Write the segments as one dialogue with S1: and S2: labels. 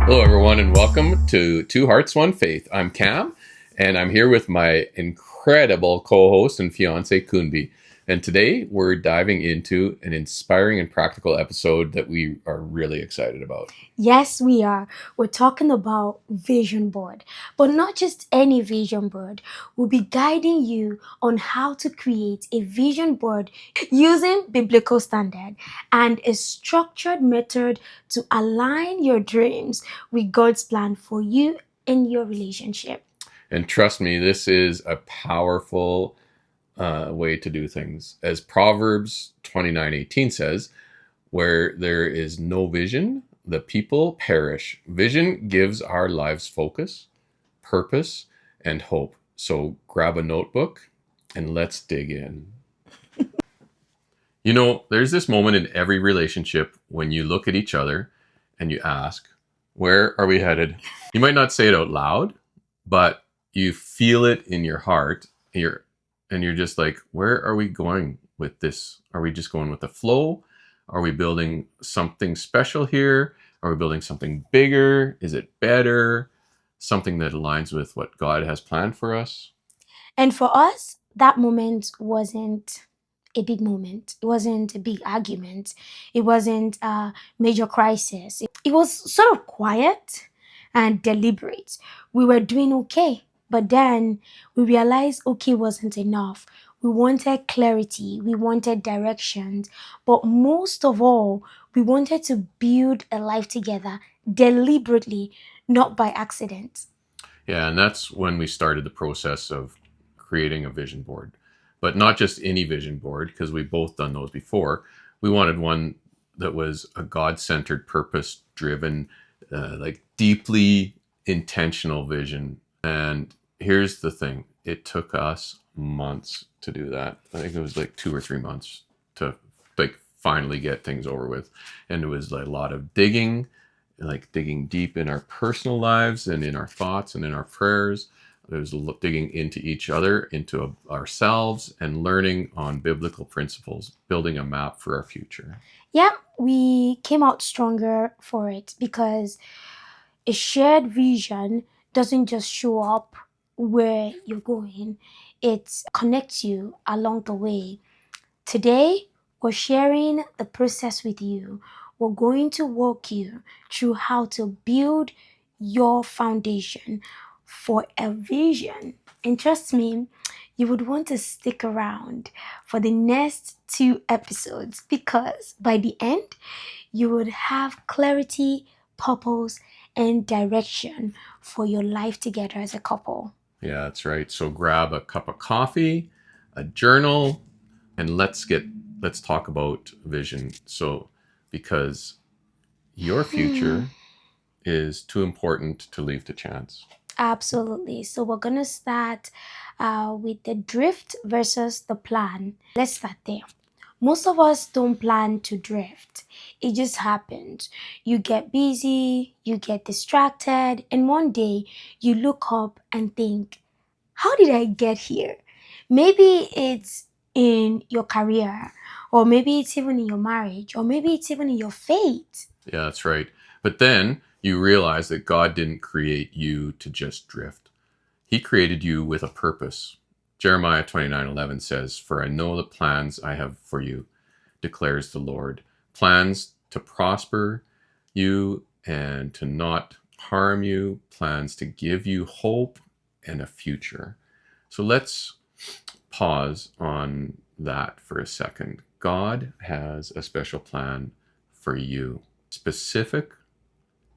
S1: Hello, everyone, and welcome to Two Hearts, One Faith. I'm Cam, and I'm here with my incredible co-host and fiance, Kunbi. And today we're diving into an inspiring and practical episode that we are really excited about.
S2: Yes, we are. We're talking about vision board, but not just any vision board. We'll be guiding you on how to create a vision board using biblical standard and a structured method to align your dreams with God's plan for you and your relationship.
S1: And trust me, this is a powerful way to do things. As Proverbs 29:18 says, where there is no vision, the people perish. Vision gives our lives focus, purpose, and hope. So grab a notebook and let's dig in. You know, there's this moment in every relationship when you look at each other and you ask, where are we headed? You might not say it out loud, but you feel it in your heart. And you're just like, where are we going with this? Are we just going with the flow? Are we building something special here? Are we building something bigger? Is it better? Something that aligns with what God has planned for us?
S2: And for us, that moment wasn't a big moment. It wasn't a big argument. It wasn't a major crisis. It was sort of quiet and deliberate. We were doing okay, but then we realized okay wasn't enough. We wanted clarity, we wanted directions, but most of all, we wanted to build a life together deliberately, not by accident.
S1: Yeah, and that's when we started the process of creating a vision board. But not just any vision board, because we've both done those before. We wanted one that was a God centered, purpose driven, like deeply intentional vision. And here's the thing, it took us months to do that. I think it was like 2 or 3 months to like finally get things over with. And it was like a lot of digging, like digging deep in our personal lives and in our thoughts and in our prayers. There's digging into each other, into ourselves, and learning on biblical principles, building a map for our future.
S2: Yeah, we came out stronger for it because a shared vision doesn't just show up where you're going, it connects you along the way. Today, we're sharing the process with you. We're going to walk you through how to build your foundation for a vision. And trust me, you would want to stick around for the next two episodes because by the end, you would have clarity, purpose, and direction for your life together as a couple.
S1: Yeah, that's right. So grab a cup of coffee, a journal, and let's talk about vision. So because your future is too important to leave to chance.
S2: Absolutely. So we're gonna start with the drift versus the plan. Let's start there. Most of us don't plan to drift. It just happens. You get busy, you get distracted, and one day you look up and think, how did I get here? Maybe it's in your career, or maybe it's even in your marriage, or maybe it's even in your faith.
S1: Yeah, that's right. But then you realize that God didn't create you to just drift. He created you with a purpose. Jeremiah 29:11 says, "For I know the plans I have for you, declares the Lord. Plans to prosper you and to not harm you, plans to give you hope and a future." So let's pause on that for a second. God has a special plan for you, specific,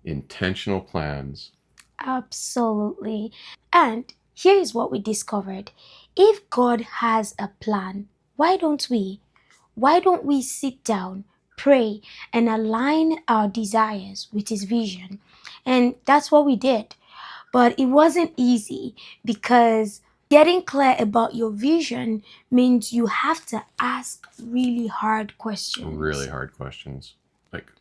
S1: intentional plans.
S2: Absolutely. And here is what we discovered. If God has a plan, why don't we? Why don't we sit down, pray, and align our desires with His vision? And that's what we did. But it wasn't easy because getting clear about your vision means you have to ask really hard
S1: Really
S2: questions.
S1: hard questions, like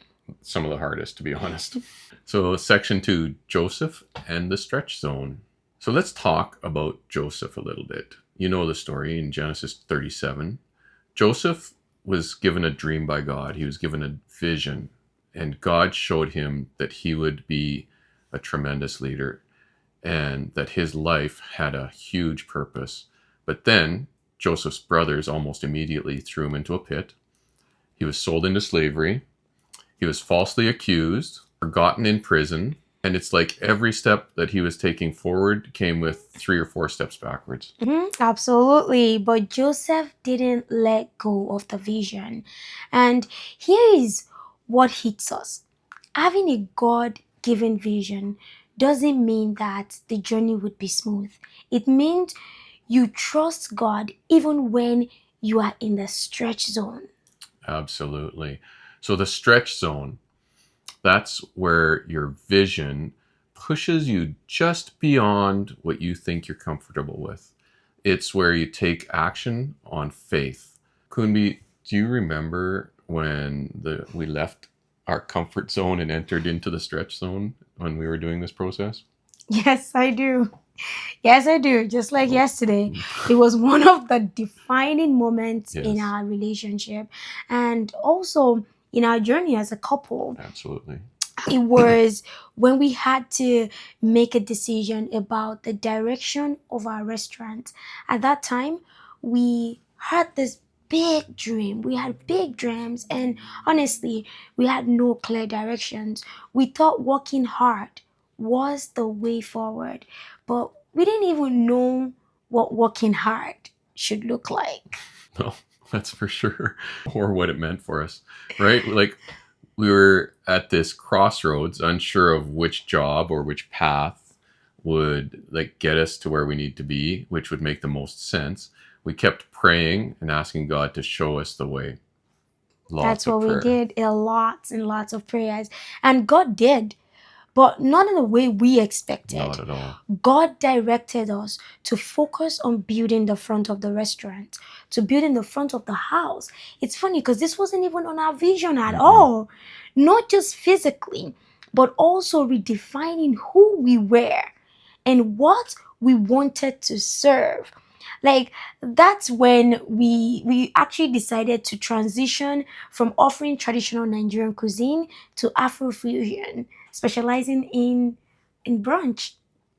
S1: some of the hardest, to be honest. So, section 2, Joseph and the stretch zone. So, let's talk about Joseph a little bit. You know the story in Genesis 37. Joseph was given a dream by God, he was given a vision, and God showed him that he would be a tremendous leader, and that his life had a huge purpose. But then Joseph's brothers almost immediately threw him into a pit. He was sold into slavery. He was falsely accused, forgotten in prison. And it's like every step that he was taking forward came with 3 or 4 steps backwards.
S2: Absolutely. But Joseph didn't let go of the vision. And here is what hits us: having a God given vision doesn't mean that the journey would be smooth. It means you trust God even when you are in the stretch zone.
S1: Absolutely. So the stretch zone, that's where your vision pushes you just beyond what you think you're comfortable with. It's where you take action on faith. Kunbi, do you remember when we left our comfort zone and entered into the stretch zone when we were doing this process?
S2: Yes, I do. Yes, I do. Just like yesterday, it was one of the defining moments in
S1: Yes,
S2: our relationship and also in our journey as a couple.
S1: absolutely.
S2: It was when we had to make a decision about the direction of our restaurant. At that time, we had this big dream. We had big dreams, and honestly, we had no clear directions. We thought working hard was the way forward, but we didn't even know what working hard should look like.
S1: No, that's for sure. Or what it meant for us, right? Like we were at this crossroads, unsure of which job or which path would like get us to where we need to be, which would make the most sense. We kept praying and asking God to show us the way.
S2: That's
S1: Lots of
S2: what we
S1: prayer.
S2: did, lots and lots of prayers. And God did, but not in the way we
S1: Not
S2: expected.
S1: at all.
S2: God directed us to focus on building the front of the restaurant, to building the front of the house. It's funny because this wasn't even on our vision at
S1: Mm-mm.
S2: all, not just physically, but also redefining who we were and what we wanted to serve. Like that's when we actually decided to transition from offering traditional Nigerian cuisine to Afrofusion, specializing in brunch.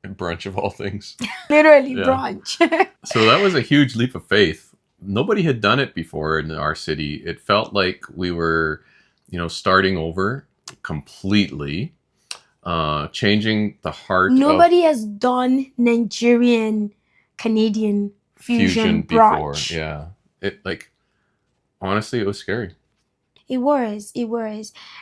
S1: Brunch of all things.
S2: Literally
S1: Yeah.
S2: brunch.
S1: So that was a huge leap of faith. Nobody had done it before in our city. It felt like we were, starting over completely, changing the heart of
S2: Nobody has done Nigerian Canadian
S1: fusion
S2: fusion
S1: before.
S2: brunch.
S1: Yeah. It like honestly, it was scary.
S2: It was.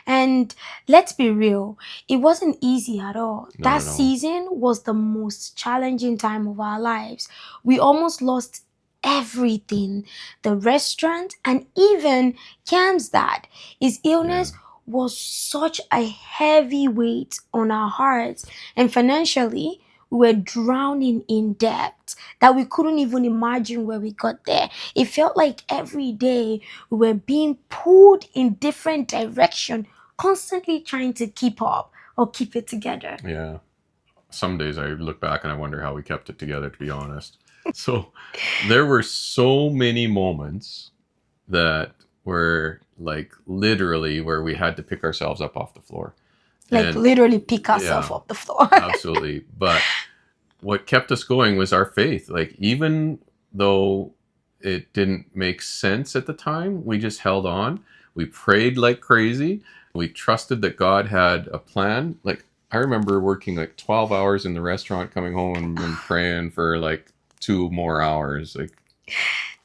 S2: And let's be real, it wasn't easy at all.
S1: Not
S2: That
S1: at all.
S2: season was the most challenging time of our lives. We almost lost everything: the restaurant, and even Cam's dad. His
S1: Yeah.
S2: illness was such a heavy weight on our hearts, and financially, we were drowning in debt that we couldn't even imagine where we got there. It felt like every day we were being pulled in different direction, constantly trying to keep up or keep it together.
S1: Yeah. Some days I look back and I wonder how we kept it together, to be honest. So there were so many moments that were like literally where we had to pick ourselves up off the floor.
S2: Like
S1: And
S2: literally pick ourselves
S1: yeah,
S2: off the floor.
S1: absolutely. But what kept us going was our faith. Like, even though it didn't make sense at the time, we just held on. We prayed like crazy. We trusted that God had a plan. Like, I remember working like 12 hours in the restaurant, coming home and praying for like 2 more hours. Like,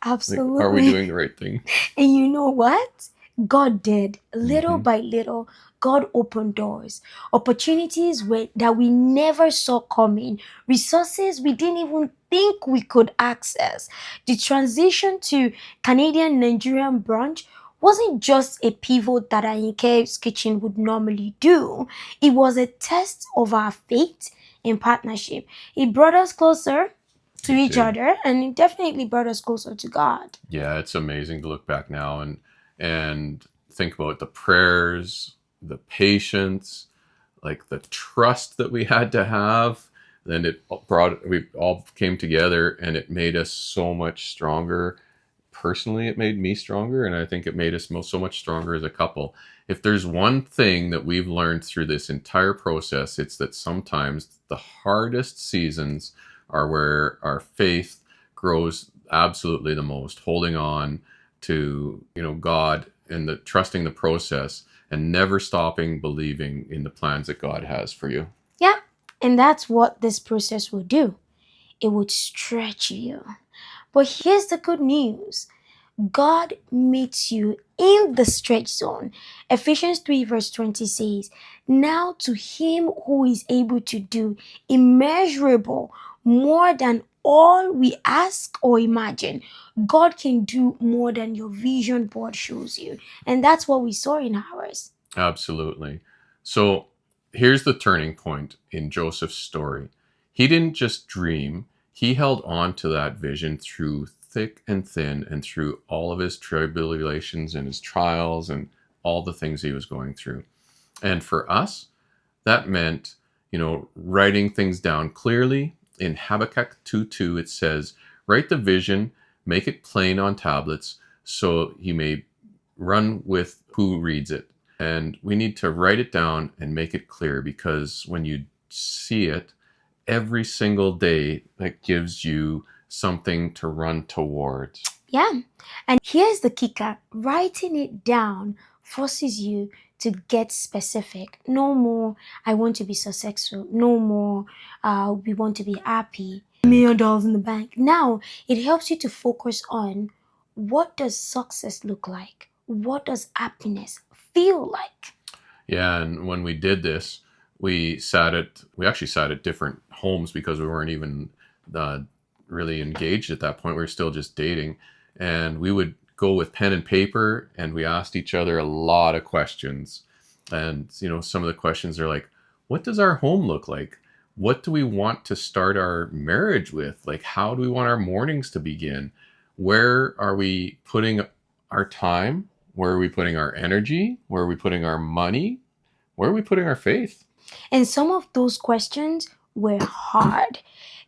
S1: are we
S2: Absolutely.
S1: doing the right thing?
S2: And you know what? God did. Little
S1: Hmm.
S2: by little, God opened doors, opportunities that we never saw coming, resources we didn't even think we could access. The transition to Canadian Nigerian brunch wasn't just a pivot that Ayinke's kitchen would normally do. It was a test of our faith and partnership. It brought us closer to
S1: It
S2: each
S1: did.
S2: other, and it definitely brought us closer to God.
S1: Yeah, it's amazing to look back now and think about the prayers, the patience, like the trust that we had to have. Then we all came together and it made us so much stronger personally, it made me stronger, and I think it made us so much stronger as a couple. If there's one thing that we've learned through this entire process, it's that sometimes the hardest seasons are where our faith grows absolutely the most, holding on to, God and trusting the process and never stopping believing in the plans that God has for you.
S2: Yeah, and that's what this process will do. It would stretch you. But here's the good news. God meets you in the stretch zone. Ephesians 3 verse 20 says, "Now to him who is able to do immeasurable more than all we ask or imagine." God can do more than your vision board shows you. And that's what we saw in ours.
S1: Absolutely. So here's the turning point in Joseph's story. He didn't just dream, he held on to that vision through thick and thin and through all of his tribulations and his trials and all the things he was going through. And for us, that meant, writing things down clearly. In Habakkuk 2:2, it says, "Write the vision, make it plain on tablets, so he may run with who reads it." And we need to write it down and make it clear, because when you see it every single day, that gives you something to run towards.
S2: Yeah. And here's the kicker. Writing it down forces you to get specific. No more, "I want to be successful." No more, "we want to be happy." $1 million in the bank. Now, it helps you to focus on, what does success look like? What does happiness feel like?
S1: Yeah, and when we did this, we actually sat at different homes because we weren't even uh, really engaged at that point. We were still just dating, and we would go with pen and paper, and we asked each other a lot of questions. And some of the questions are like, what does our home look like? What do we want to start our marriage with? Like, how do we want our mornings to begin? Where are we putting our time? Where are we putting our energy? Where are we putting our money? Where are we putting our faith?
S2: And some of those questions were hard.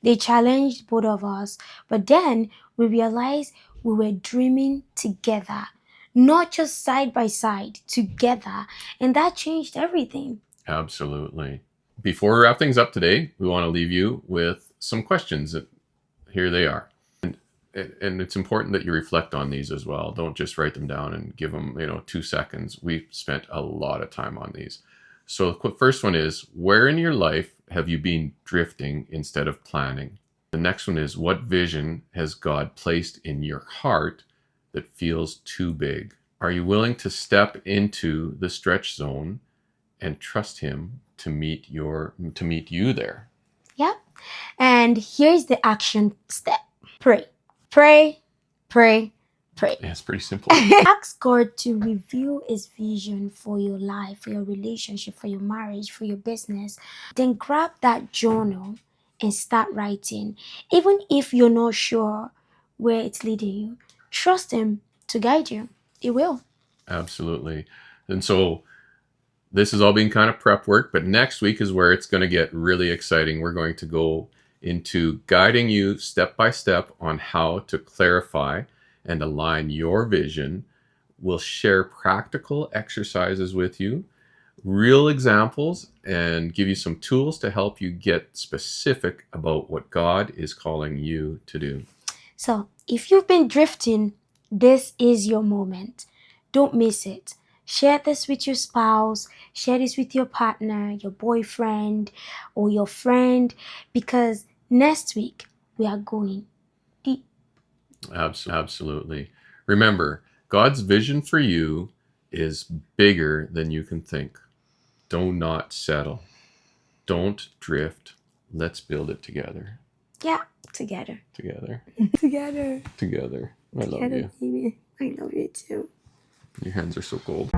S2: They challenged both of us. But then we realized we were dreaming together, not just side by side, together. And that changed everything.
S1: Absolutely. Before we wrap things up today, we want to leave you with some questions. Here they are. And it's important that you reflect on these as well. Don't just write them down and give them, 2 seconds. We've spent a lot of time on these. So the first one is, where in your life have you been drifting instead of planning? The next one is, what vision has God placed in your heart that feels too big? Are you willing to step into the stretch zone and trust him to meet you there?
S2: Yeah. And here's the action step. Pray. Pray, pray, pray.
S1: Yeah, it's pretty simple.
S2: Ask God to reveal his vision for your life, for your relationship, for your marriage, for your business. Then grab that journal and start writing. Even if you're not sure where it's leading you, trust him to guide you. He will.
S1: Absolutely. And so this is all being kind of prep work, but next week is where it's going to get really exciting. We're going to go into guiding you step by step on how to clarify and align your vision. We'll share practical exercises with you, real examples, and give you some tools to help you get specific about what God is calling you to do.
S2: So, if you've been drifting, this is your moment. Don't miss it. Share this with your spouse, share this with your partner, your boyfriend, or your friend, because next week we are going deep.
S1: Absolutely. Remember, God's vision for you is bigger than you can think. Do not settle. Don't drift. Let's build it together.
S2: Yeah, together.
S1: Together.
S2: Together.
S1: Together. I love
S2: Together,
S1: you.
S2: baby. I love you too.
S1: Your hands are so cold.